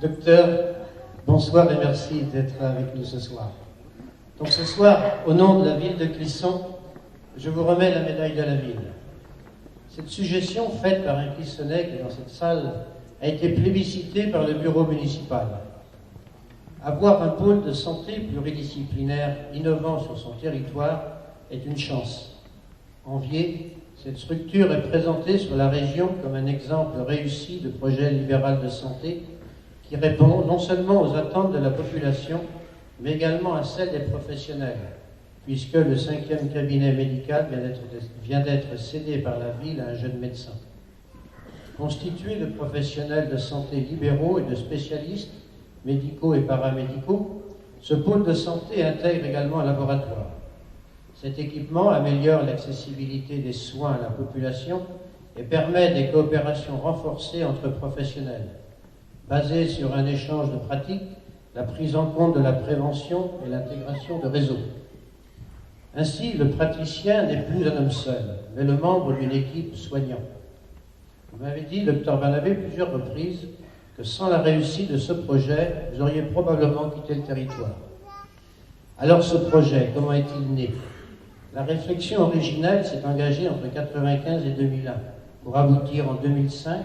Docteur, bonsoir et merci d'être avec nous ce soir. Donc ce soir, au nom de la ville de Clisson, je vous remets la médaille de la ville. Cette suggestion faite par un Clissonnais qui est dans cette salle a été plébiscitée par le bureau municipal. Avoir un pôle de santé pluridisciplinaire innovant sur son territoire est une chance. Enviée, cette structure est présentée sur la région comme un exemple réussi de projet libéral de santé qui répond non seulement aux attentes de la population, mais également à celles des professionnels, puisque le 5e cabinet médical vient d'être cédé par la ville à un jeune médecin. Constitué de professionnels de santé libéraux et de spécialistes, médicaux et paramédicaux, ce pôle de santé intègre également un laboratoire. Cet équipement améliore l'accessibilité des soins à la population et permet des coopérations renforcées entre professionnels, basées sur un échange de pratiques, la prise en compte de la prévention et l'intégration de réseaux. Ainsi, le praticien n'est plus un homme seul, mais le membre d'une équipe soignante. Vous m'avez dit, docteur Barnabé, plusieurs reprises, que sans la réussite de ce projet, vous auriez probablement quitté le territoire. Alors ce projet, comment est-il né? La réflexion originale s'est engagée entre 1995 et 2001, pour aboutir en 2005,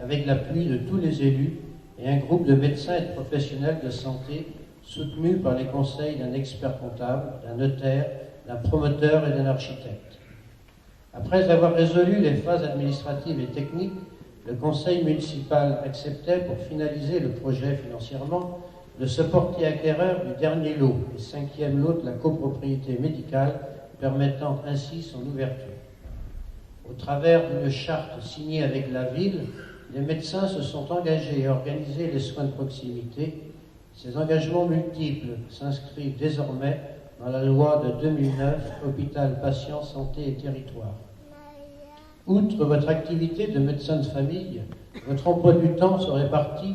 avec l'appui de tous les élus et un groupe de médecins et de professionnels de santé soutenus par les conseils d'un expert comptable, d'un notaire, d'un promoteur et d'un architecte. Après avoir résolu les phases administratives et techniques, le conseil municipal acceptait, pour finaliser le projet financièrement, de se porter acquéreur du dernier lot, le 5e lot de la copropriété médicale, permettant ainsi son ouverture. Au travers d'une charte signée avec la ville, les médecins se sont engagés à organiser les soins de proximité. Ces engagements multiples s'inscrivent désormais dans la loi de 2009, Hôpital, Patients, Santé et Territoire. Outre votre activité de médecin de famille, votre emploi du temps se répartit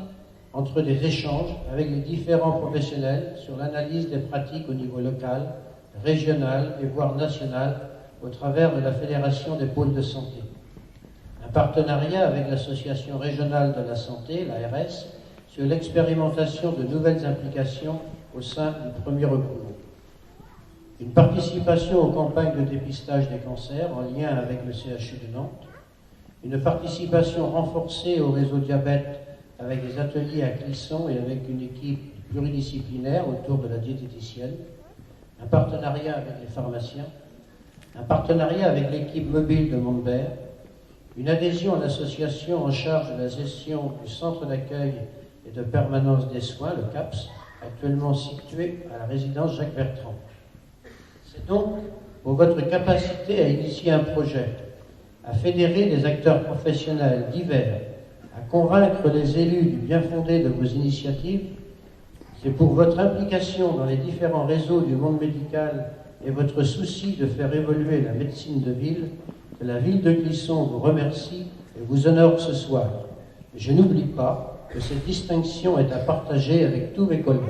entre des échanges avec les différents professionnels sur l'analyse des pratiques au niveau local, régional et voire national au travers de la Fédération des pôles de santé. Un partenariat avec l'Association régionale de la santé, l'ARS, sur l'expérimentation de nouvelles implications au sein du premier recours. Une participation aux campagnes de dépistage des cancers en lien avec le CHU de Nantes. Une participation renforcée au réseau diabète avec des ateliers à Clisson et avec une équipe pluridisciplinaire autour de la diététicienne. Un partenariat avec les pharmaciens. Un partenariat avec l'équipe mobile de Montbert. Une adhésion à l'association en charge de la gestion du centre d'accueil et de permanence des soins, le CAPS, actuellement situé à la résidence Jacques Bertrand. C'est donc pour votre capacité à initier un projet, à fédérer des acteurs professionnels divers, à convaincre les élus du bien fondé de vos initiatives, c'est pour votre implication dans les différents réseaux du monde médical et votre souci de faire évoluer la médecine de ville que la ville de Clisson vous remercie et vous honore ce soir. Et je n'oublie pas que cette distinction est à partager avec tous mes collègues.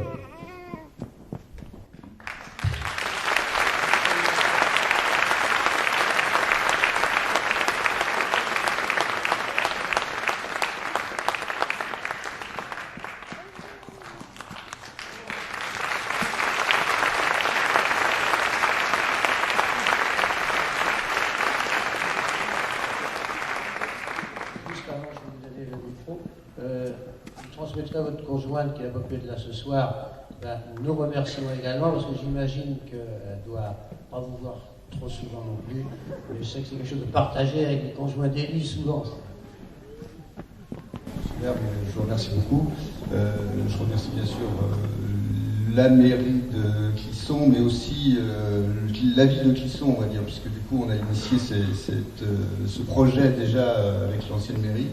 Je transmettrai à votre conjointe qui n'a pas pu être là ce soir. Nous remercions également parce que j'imagine qu'elle ne doit pas vous voir trop souvent non plus. Mais je sais que c'est quelque chose de partagé avec les conjoints d'élus souvent. Super, je vous remercie beaucoup. Je remercie bien sûr la mairie de Clisson, mais aussi la ville de Clisson, on va dire, puisque du coup on a initié ce projet déjà avec l'ancienne mairie,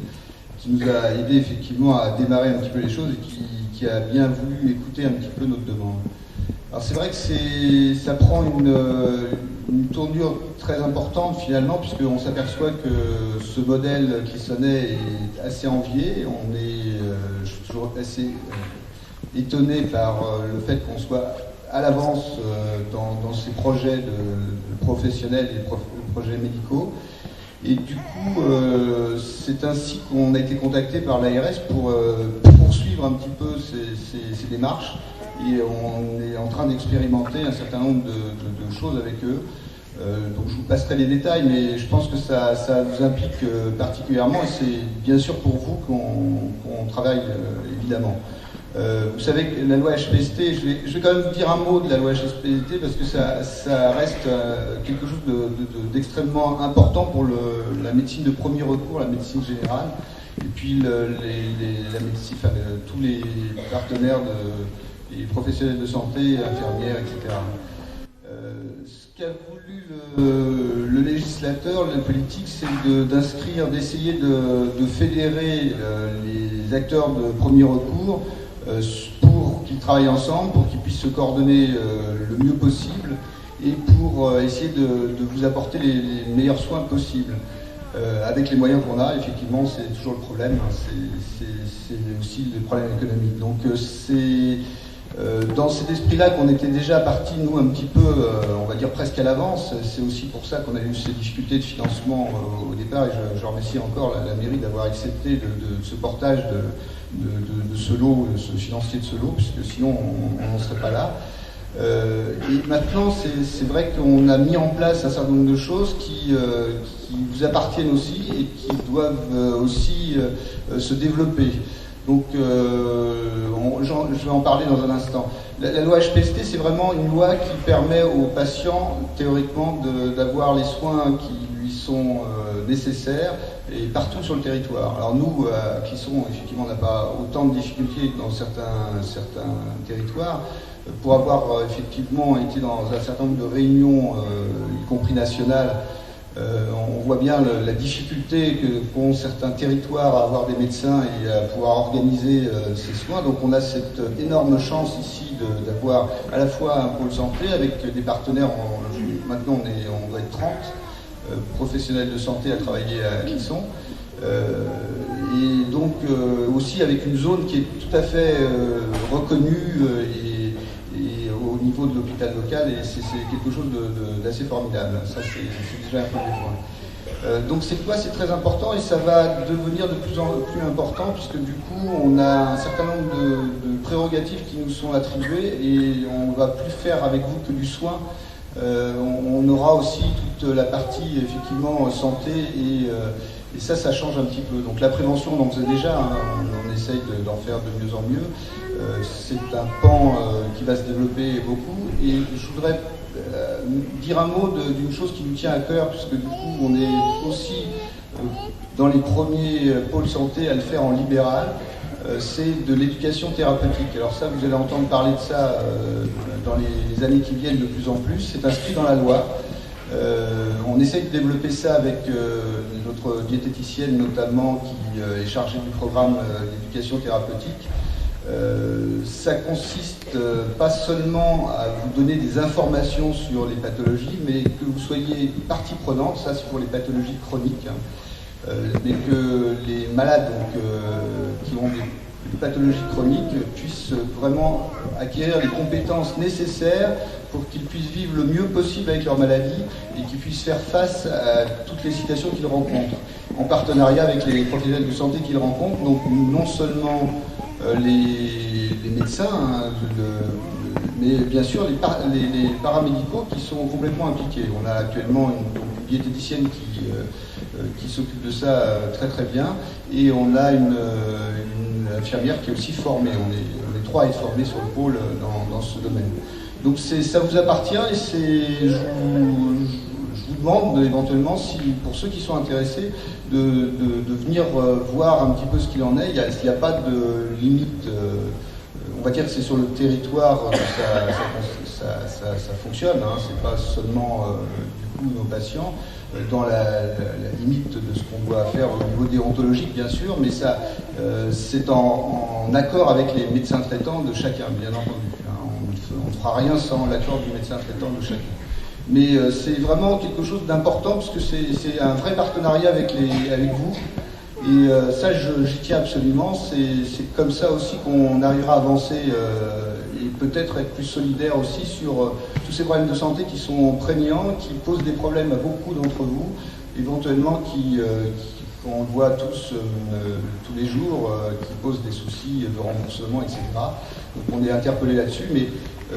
qui nous a aidé effectivement à démarrer un petit peu les choses et qui a bien voulu écouter un petit peu notre demande. Alors c'est vrai que ça prend une tournure très importante finalement, puisqu'on s'aperçoit que ce modèle clissonnais est assez envié. Je suis toujours assez étonné par le fait qu'on soit à l'avance dans ces projets de professionnels et de projets médicaux. Et du coup, c'est ainsi qu'on a été contacté par l'ARS pour poursuivre suivre un petit peu ces démarches et on est en train d'expérimenter un certain nombre de choses avec eux. Donc je vous passerai les détails, mais je pense que ça vous implique particulièrement et c'est bien sûr pour vous qu'on travaille évidemment. Vous savez que la loi HPST, je vais quand même vous dire un mot de la loi HPST parce que ça reste quelque chose d'extrêmement important pour la médecine de premier recours, la médecine générale, et puis la médecine, enfin, tous les partenaires, les professionnels de santé, infirmières, etc. Ce qu'a voulu le législateur, le politique, c'est d'inscrire, d'essayer de fédérer les acteurs de premier recours pour qu'ils travaillent ensemble, pour qu'ils puissent se coordonner le mieux possible et pour essayer de vous apporter les meilleurs soins possibles. Avec les moyens qu'on a, effectivement, c'est toujours le problème, hein, c'est aussi le problème économique. Donc c'est dans cet esprit-là qu'on était déjà partis, nous, un petit peu, on va dire presque à l'avance. C'est aussi pour ça qu'on a eu ces difficultés de financement au départ, et je remercie encore la mairie d'avoir accepté de ce portage de ce lot, ce financier de ce lot, puisque sinon on n'en serait pas là. Et maintenant, c'est vrai qu'on a mis en place un certain nombre de choses qui vous appartiennent aussi et qui doivent aussi se développer. Donc, je vais en parler dans un instant. La loi HPST, c'est vraiment une loi qui permet aux patients, théoriquement, d'avoir les soins qui lui sont nécessaires et partout sur le territoire. Alors nous, à Clisson, effectivement, on n'a pas autant de difficultés que dans certains territoires. Pour avoir effectivement été dans un certain nombre de réunions, y compris nationales, on voit bien la difficulté qu'ont certains territoires à avoir des médecins et à pouvoir organiser ces soins. Donc on a cette énorme chance ici d'avoir à la fois un pôle santé avec des partenaires, maintenant on doit être 30 professionnels de santé à travailler à Clisson. Et donc aussi avec une zone qui est tout à fait reconnue et au niveau de l'hôpital local, et c'est quelque chose d'assez formidable. Ça, c'est déjà un premier point. Donc c'est quoi? C'est très important et ça va devenir de plus en plus important puisque du coup on a un certain nombre de prérogatives qui nous sont attribuées et on ne va plus faire avec vous que du soin. On aura aussi toute la partie effectivement santé et ça change un petit peu. Donc la prévention, on en faisait déjà, hein, on essaye d'en faire de mieux en mieux. C'est un pan qui va se développer beaucoup et je voudrais dire un mot d'une chose qui nous tient à cœur puisque du coup on est aussi dans les premiers pôles santé à le faire en libéral, c'est de l'éducation thérapeutique. Alors ça, vous allez entendre parler de ça dans les années qui viennent de plus en plus, c'est inscrit dans la loi. On essaie de développer ça avec notre diététicienne notamment qui est chargée du programme d'éducation thérapeutique. Ça consiste pas seulement à vous donner des informations sur les pathologies, mais que vous soyez partie prenante, ça c'est pour les pathologies chroniques, hein, mais que les malades qui ont des pathologies chroniques puissent vraiment acquérir les compétences nécessaires pour qu'ils puissent vivre le mieux possible avec leur maladie et qu'ils puissent faire face à toutes les situations qu'ils rencontrent, en partenariat avec les professionnels de santé qu'ils rencontrent, donc non seulement les médecins, hein, mais bien sûr les paramédicaux qui sont complètement impliqués. On a actuellement une diététicienne qui s'occupe de ça très très bien et on a une infirmière qui est aussi formée. On est 3 à être formés sur le pôle dans ce domaine. Donc ça vous appartient et je vous demande éventuellement, pour ceux qui sont intéressés, de venir voir un petit peu ce qu'il en est. Il n'y a pas de limite. On va dire que c'est sur le territoire que ça fonctionne. Hein. C'est pas seulement du coup nos patients dans la limite de ce qu'on doit faire au niveau déontologique, bien sûr, mais ça c'est en accord avec les médecins traitants de chacun, bien entendu. Hein. On ne fera rien sans l'accord du médecin traitant de chacun. Mais c'est vraiment quelque chose d'important parce que c'est un vrai partenariat avec vous. Et ça, j'y tiens absolument. C'est comme ça aussi qu'on arrivera à avancer et peut-être être plus solidaire aussi sur tous ces problèmes de santé qui sont prégnants, qui posent des problèmes à beaucoup d'entre vous, éventuellement qui qu'on voit tous les jours, qui posent des soucis de remboursement, etc. Donc on est interpellé là-dessus, mais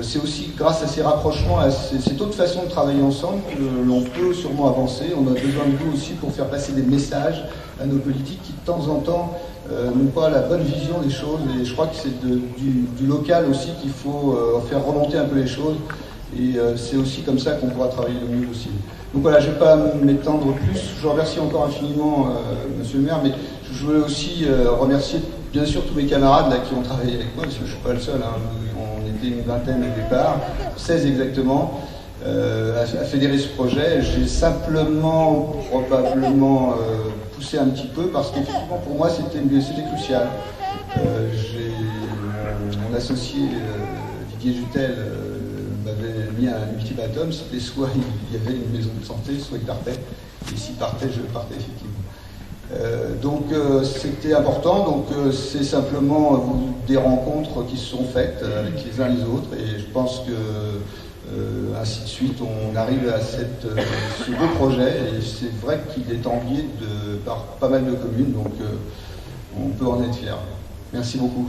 c'est aussi grâce à ces rapprochements, à cette autre façon de travailler ensemble que l'on peut sûrement avancer. On a besoin de vous aussi pour faire passer des messages à nos politiques qui de temps en temps n'ont pas la bonne vision des choses, et je crois que c'est du local aussi qu'il faut faire remonter un peu les choses, et c'est aussi comme ça qu'on pourra travailler le mieux possible. Donc voilà, je ne vais pas m'étendre plus. Je vous remercie encore infiniment, monsieur le maire, mais je voulais aussi remercier bien sûr tous mes camarades là, qui ont travaillé avec moi, parce que je ne suis pas le seul, hein. On était une vingtaine au départ, 16 exactement, à fédérer ce projet. J'ai simplement, probablement, poussé un petit peu, parce qu'effectivement pour moi c'était crucial. J'ai mon associé Didier Jutel m'avait mis un ultimatum, c'était soit il y avait une maison de santé, soit il partait, et s'il partait, je partais effectivement. Donc c'était important, donc c'est simplement des rencontres qui se sont faites avec les uns les autres, et je pense que ainsi de suite on arrive à ce beau projet, et c'est vrai qu'il est envié par pas mal de communes, donc on peut en être fier. Merci beaucoup.